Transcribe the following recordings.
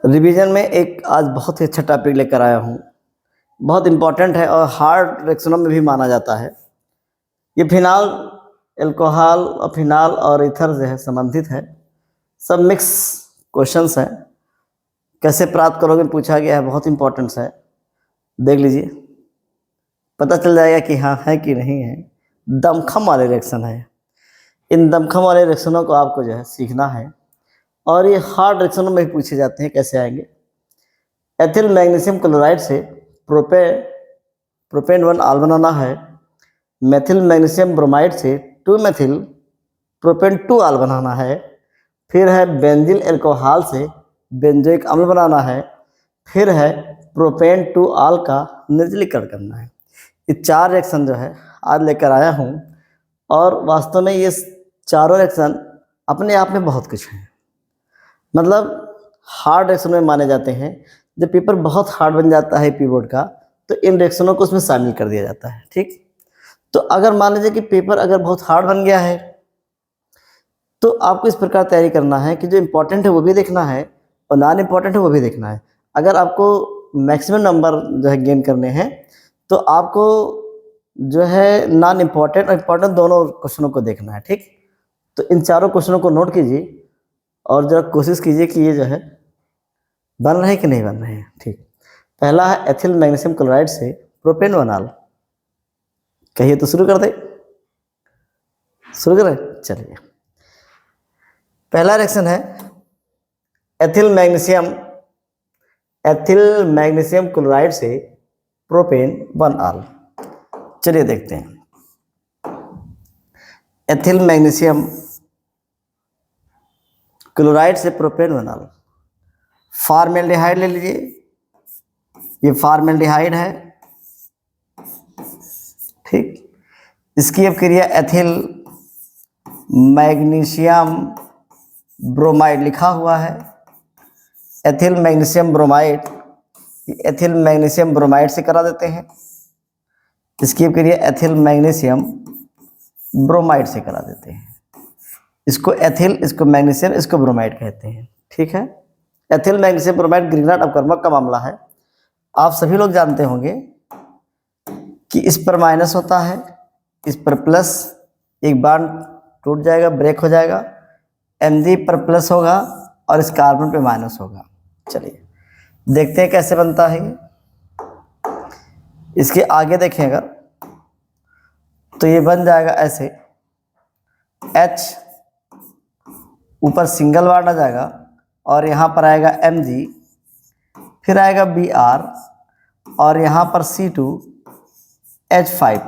Revision में एक आज बहुत ही अच्छा टॉपिक लेकर आया हूँ। बहुत इम्पोर्टेंट है और हार्ड रिएक्शनों में भी माना जाता है। ये फिनाल, एल्कोहल और फिनाल और ईथर जो है संबंधित है। सब मिक्स क्वेश्चंस हैं। कैसे प्राप्त करोगे पूछा गया है, बहुत इम्पोर्टेंट है। देख लीजिए, पता चल जाएगा कि हाँ है कि नहीं है। दमखम वाले रिएक्शन है। इन दमखम वाले रिएक्शनों को आपको जो है सीखना है और ये हार्ड रिएक्शनों में भी पूछे जाते हैं। कैसे आएंगे? एथिल मैग्नीशियम क्लोराइड से प्रोपेन 1 आल बनाना है। मेथिल मैग्नीशियम ब्रोमाइड से 2 मेथिल प्रोपेन 2 आल बनाना है। फिर है बेंजिल एल्कोहल से बेंजोइक अम्ल बनाना है। फिर है प्रोपेन 2 आल का निर्जलीकरण करना है। ये 4 रिएक्शन जो है आज लेकर आया हूँ और वास्तव में ये चारों रिएक्शन अपने आप में बहुत कुछ है। मतलब हार्ड रिएक्शन में माने जाते हैं। जब पेपर बहुत हार्ड बन जाता है पी बोर्ड का, तो इन रिएक्शनों को उसमें शामिल कर दिया जाता है। ठीक, तो अगर मान लीजिए कि पेपर अगर बहुत हार्ड बन गया है, तो आपको इस प्रकार तैयारी करना है कि जो इम्पोर्टेंट है वो भी देखना है और नॉन इम्पोर्टेंट है वो भी देखना है। अगर आपको मैक्सिमम नंबर जो है गेन करने हैं, तो आपको जो है नॉन इम्पोर्टेंट और इम्पोर्टेंट दोनों क्वेश्चनों को देखना है। ठीक, तो इन चारों क्वेश्चनों को नोट कीजिए और जरा कोशिश कीजिए कि ये जो है बन रहे हैं कि नहीं बन रहे हैं। ठीक, पहला है एथिल मैग्नीशियम क्लोराइड से प्रोपेन 1 आल। कहिए तो शुरू कर दे। शुरू करें, चलिए। पहला रिएक्शन है एथिल मैग्नीशियम क्लोराइड से प्रोपेन 1 आल। चलिए देखते हैं। एथिल मैग्नीशियम क्लोराइड से प्रोपेन 1 आल। फॉर्मेल्डिहाइड ले लीजिए, ये फॉर्मेल्डिहाइड है। ठीक, इसकी अपक्रिया एथिल मैग्नीशियम ब्रोमाइड लिखा हुआ है। Ethyl magnesium bromide, ethyl magnesium bromide से करा देते हैं। इसकी अपक्रिया एथिल मैग्नीशियम ब्रोमाइड से करा देते हैं। इसको एथिल, इसको मैग्नीशियम, इसको ब्रोमाइड कहते हैं। ठीक है, एथिल मैग्नीशियम ब्रोमाइड ग्रीनहार्ड अपकर्मक का मामला है। आप सभी लोग जानते होंगे कि इस पर माइनस होता है, इस पर प्लस, एक बार टूट जाएगा, ब्रेक हो जाएगा। Mg पर प्लस होगा और इस कार्बन पे माइनस होगा। चलिए देखते हैं कैसे बनता है। इसके आगे देखें अगर, तो ये बन जाएगा ऐसे। H ऊपर सिंगल बार आ जाएगा और यहाँ पर आएगा Mg, फिर आएगा Br और यहाँ पर C2H5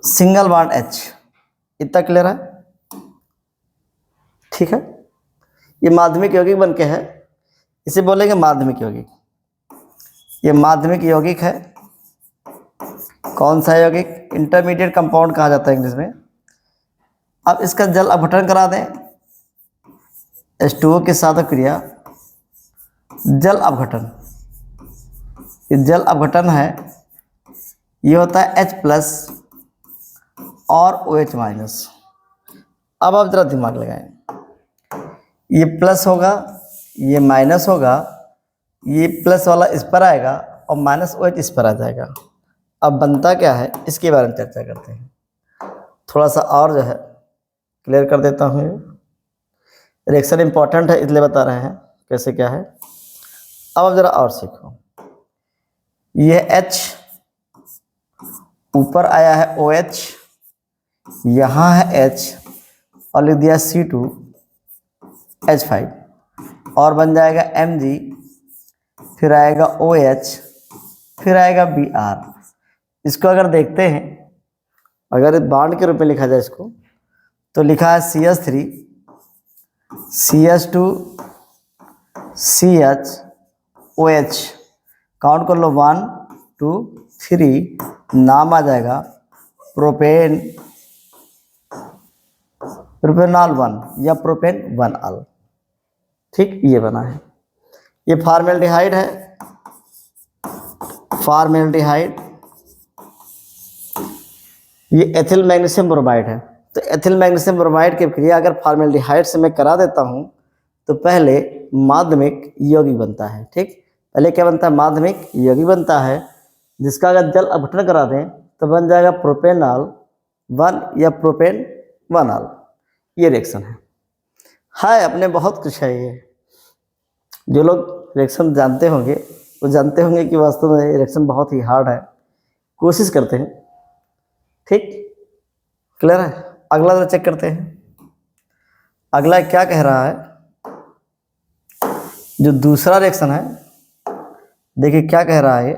सिंगल बॉन्ड H। इतना क्लियर है? ठीक है, ये माध्यमिक यौगिक बन के है। इसे बोलेंगे माध्यमिक यौगिक। ये माध्यमिक यौगिक है। कौन सा यौगिक? इंटरमीडिएट कंपाउंड कहा जाता है इंग्लिश में। अब इसका जल अपघटन करा दें H2O के साथ क्रिया जल अपघटन। ये जल अपघटन है, ये होता है H प्लस और OH माइनस। अब आप जरा दिमाग लगाएं, ये प्लस होगा, ये माइनस होगा, ये प्लस वाला इस पर आएगा और माइनस OH इस पर आ जाएगा। अब बनता क्या है इसके बारे में चर्चा करते हैं। थोड़ा सा और जो है क्लियर कर देता हूँ। रिएक्शन इंपॉर्टेंट है इसलिए बता रहे हैं कैसे क्या है। अब आप जरा और सीखो। ये H ऊपर आया है OH, यहाँ है H और लिख दिया C2H5 और बन जाएगा Mg, फिर आएगा OH, फिर आएगा Br। इसको अगर देखते हैं, अगर बॉन्ड के रूप में लिखा जाए इसको, तो लिखा है CH3 CH2 CH OH। Count कर लो 1 2 3, नाम आ जाएगा प्रोपेनॉल 1 या प्रोपेन 1 आल। ठीक, ये बना है। ये फॉर्मेल्डिहाइड है, फॉर्मेल्डिहाइड। ये एथिल मैग्नीशियम ब्रोमाइड है। तो एथिल मैग्नीशियम ब्रोमाइड की क्रिया अगर फॉर्मेल्डिहाइड से मैं करा देता हूँ, तो पहले माध्यमिक यौगिक बनता है। ठीक, पहले क्या बनता है, माध्यमिक यौगिक बनता है, जिसका अगर जल अपघटन करा दें तो बन जाएगा प्रोपेनॉल 1 या प्रोपेन 1ऑल। ये रिएक्शन है अपने बहुत कुछ है। ये जो लोग रिएक्शन जानते होंगे वो जानते होंगे कि वास्तव में रिएक्शन बहुत ही हार्ड है, कोशिश करते हैं। ठीक, क्लियर है। अगला जरा चेक करते हैं, अगला क्या कह रहा है। जो दूसरा रिएक्शन है, देखिए क्या कह रहा है।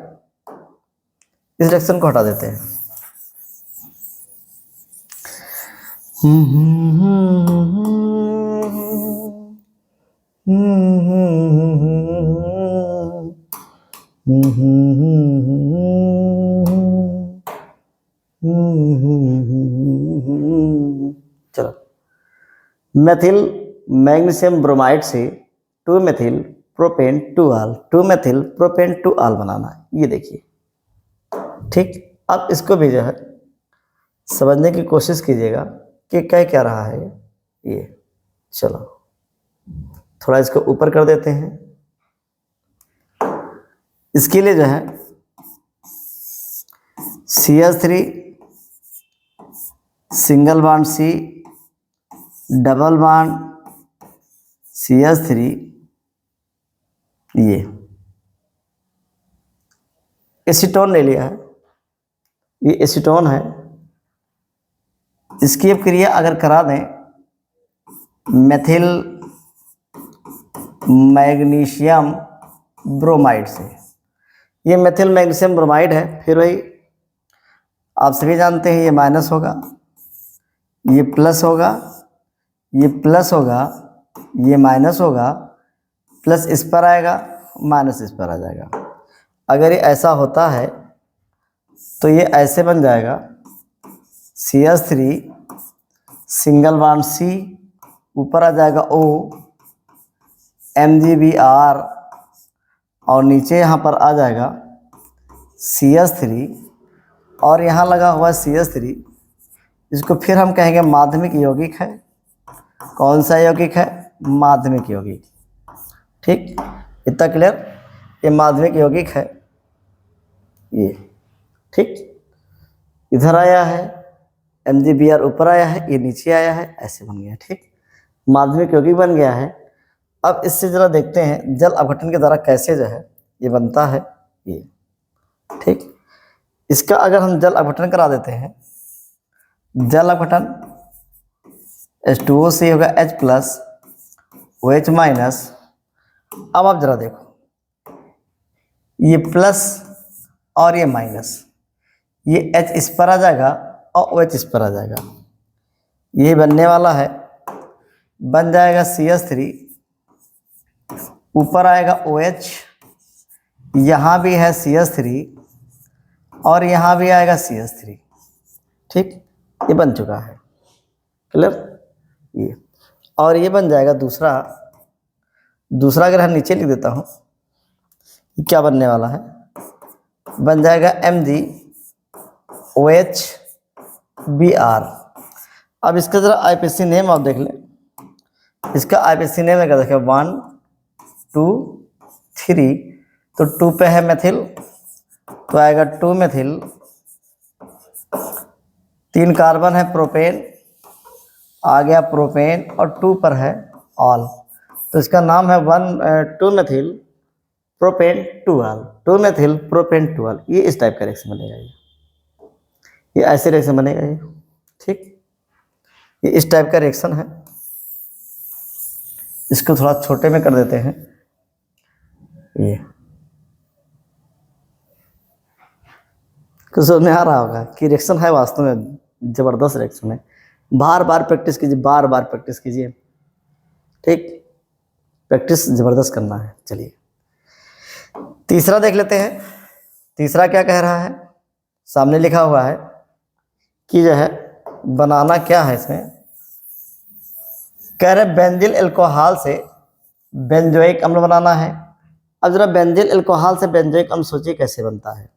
इस रिएक्शन को हटा देते हैं। चलो, मेथिल मैग्नीशियम ब्रोमाइड से 2 मेथिल प्रोपेन 2ऑल 2 मेथिल प्रोपेन 2ऑल बनाना है। ये देखिए। ठीक, अब इसको भी जो है समझने की कोशिश कीजिएगा कि कह क्या रहा है ये। चलो थोड़ा इसको ऊपर कर देते हैं। इसके लिए जो है CH3 single bond C double bond CH3, ये एसीटोन ले लिया है। ये एसीटोन है। इसकी अब क्रिया अगर करा दें मेथिल मैग्नीशियम ब्रोमाइड से, ये मेथिल मैग्नीशियम ब्रोमाइड है। फिर वही आप सभी जानते हैं, ये माइनस होगा, ये प्लस होगा, ये प्लस होगा, ये माइनस होगा, प्लस इस पर आएगा, माइनस इस पर आ जाएगा। अगर ये ऐसा होता है तो ये ऐसे बन जाएगा CH3 सिंगल बॉन्ड C, ऊपर आ जाएगा O MgBr, और नीचे यहाँ पर आ जाएगा CH3, और यहाँ लगा हुआ है CH3। इसको फिर हम कहेंगे माध्यमिक यौगिक है। कौन सा यौगिक है, माध्यमिक यौगिक। ठीक, इतना क्लियर। ये माध्यमिक यौगिक है ये। ठीक, इधर आया है MgBr, ऊपर आया है, ये नीचे आया है, ऐसे बन गया। ठीक, माध्यमिक यौगिक बन गया है। अब इससे जरा देखते हैं जल अपघटन के द्वारा कैसे जो है ये बनता है ये। ठीक, इसका अगर हम जल अपघटन करा देते हैं, जल अपघटन H2O से होगा H+ OH-। अब आप जरा देखो, ये प्लस और ये माइनस, ये H इस पर आ जाएगा और OH इस पर आ जाएगा। ये बनने वाला है, बन जाएगा CH3, ऊपर आएगा OH, यहाँ भी है CH3 और यहाँ भी आएगा CH3। ठीक, ये बन चुका है। क्लियर। ये और ये बन जाएगा दूसरा अगर हम नीचे लिख देता हूँ, क्या बनने वाला है, बन जाएगा MgOH-Br। अब इसका जरा IPC नेम आप देख लें। इसका IPC नेम है, देखिए 1 2 3, तो 2 पे है मेथिल तो आएगा 2 मेथिल, 3 कार्बन है प्रोपेन, आ गया प्रोपेन, और 2 पर है ऑल, तो इसका नाम है 2 मेथिल प्रोपेन 2ऑल 2 मेथिल प्रोपेन 2ऑल। ये इस टाइप का रिएक्शन बनेगा, ये ऐसे रिएक्शन बनेगा ये। ठीक, ये इस टाइप का रिएक्शन है। इसको थोड़ा छोटे में कर देते हैं। ये कुछ समझ में आ रहा होगा कि रिएक्शन है वास्तव में जबरदस्त रिएक्शन है। बार बार प्रैक्टिस कीजिए, बार बार प्रैक्टिस कीजिए। ठीक, प्रैक्टिस जबरदस्त करना है। चलिए तीसरा देख लेते हैं। तीसरा क्या कह रहा है, सामने लिखा हुआ है कि जो है बनाना क्या है इसमें, कह रहे बेंजिल अल्कोहल से बेंजोइक अम्ल बनाना है। अब जरा बेंजिल अल्कोहल से बेंजोइक अम्ल सोचिए कैसे बनता है।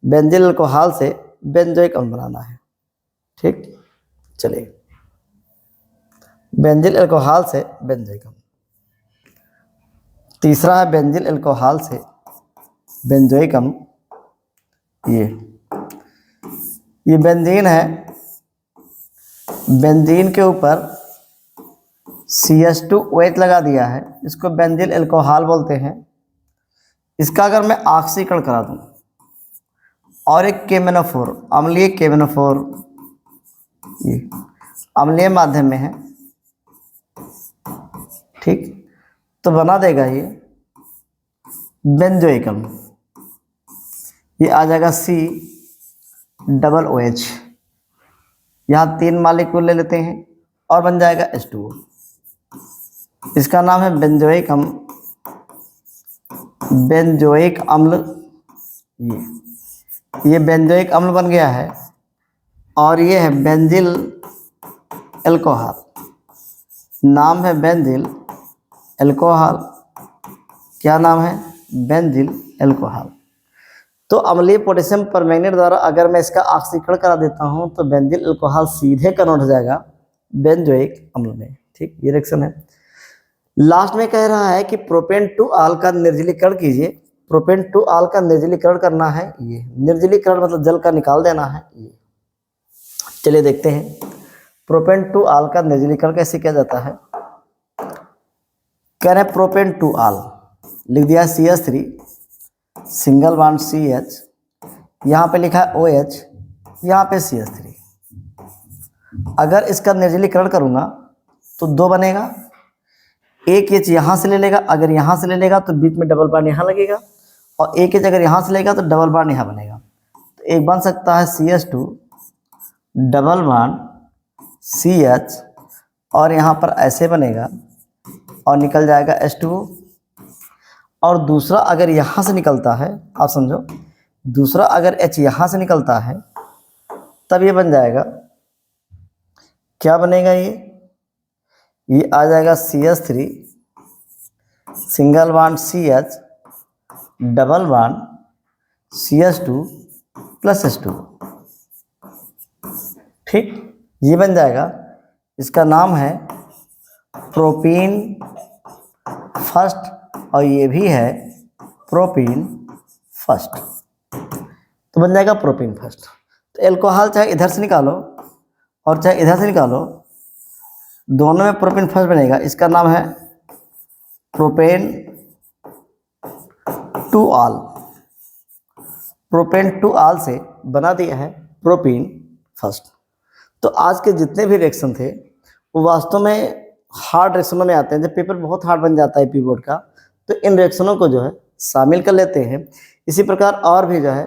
बेंजिल अल्कोहल से बेंजोइक अम्ल बनाना है। ठीक, चलिए बेंजिल अल्कोहल से बेंजोइक अम्ल। तीसरा है बेंजिल अल्कोहल से बेंजोइक अम्ल। ये बेंजीन है, बेंजीन के ऊपर CH2OH लगा दिया है, इसको बेंजिल अल्कोहल बोलते हैं। इसका अगर मैं ऑक्सीकरण करा दूं और एक KMnO4 अम्लीय KMnO4 ये अम्लीय माध्यम में है, ठीक, तो बना देगा ये बेंजोइक अम्ल। ये आ जाएगा COOH, यहाँ 3 मॉलिक्यूल ले लेते हैं और बन जाएगा H2O। इसका नाम है बेंजोइक अम्ल, बेंजोइक अम्ल। ये बेंजोइक अम्ल बन गया है और ये है बेंजिल अल्कोहल, नाम है बेंजिल अल्कोहल। क्या नाम है? Benzyl alcohol. तो अम्लीय पोटेशियम परमैंगनेट द्वारा अगर मैं इसका ऑक्सीकरण करा देता हूं तो बेंजिल अल्कोहल सीधे कन्वर्ट हो जाएगा बेंजोइक अम्ल में, ठीक, ये रिएक्शन है। लास्ट में कह रहा है कि प्रोपेन टू आल का निर्जलीकरण कीजिए। प्रोपेन टू आल का निर्जलीकरण करना है, ये निर्जलीकरण मतलब जल का निकाल देना है। ये चलिए देखते हैं प्रोपेन टू आल का निर्जलीकरण कैसे किया जाता है। कह रहे हैं प्रोपेन टू आल, लिख दिया CH3 सिंगल बॉन्ड CH, यहाँ पे लिखा है OH, यहाँ पे CH3। अगर इसका निर्जलीकरण करूँगा तो 2 बनेगा, एक H यहाँ से ले लेगा, अगर यहाँ से ले लेगा तो बीच में डबल बॉन्ड यहाँ लगेगा, और एक H अगर यहाँ से लेगा तो डबल बॉन्ड यहाँ बनेगा। तो एक बन सकता है CH2 डबल बॉन्ड CH, और यहाँ पर ऐसे बनेगा और निकल जाएगा H2O। और दूसरा अगर यहाँ से निकलता है, आप समझो, दूसरा अगर H यहाँ से निकलता है तब ये बन जाएगा, क्या बनेगा ये आ जाएगा CH3 single bond CH double bond CH2 plus H2, ठीक, ये बन जाएगा। इसका नाम है प्रोपीन फर्स्ट, और ये भी है प्रोपीन फर्स्ट, तो बन जाएगा प्रोपीन फर्स्ट। तो एल्कोहल चाहे इधर से निकालो और चाहे इधर से निकालो, दोनों में प्रोपेन फर्स्ट बनेगा। इसका नाम है प्रोपेन टू आल। प्रोपेन टू आल से बना दिया है प्रोपीन फर्स्ट। तो आज के जितने भी रिएक्शन थे वो वास्तव में हार्ड रिएक्शनों में आते हैं। जब पेपर बहुत हार्ड बन जाता है पी बोर्ड का, तो इन रिएक्शनों को जो है शामिल कर लेते हैं। इसी प्रकार और भी जो है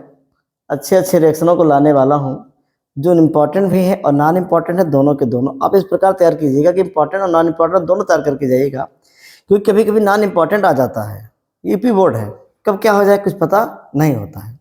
अच्छे अच्छे रिएक्शनों को लाने वाला हूँ, जो इम्पॉर्टेंट भी है और नॉन इम्पॉर्टेंट है, दोनों के दोनों। आप इस प्रकार तैयार कीजिएगा कि इंपॉर्टेंट और नॉन इम्पॉर्टेंट दोनों तैयार करके जाइएगा, क्योंकि कभी कभी नॉन इम्पॉर्टेंट आ जाता है। यूपी बोर्ड है, कब क्या हो जाए कुछ पता नहीं होता है।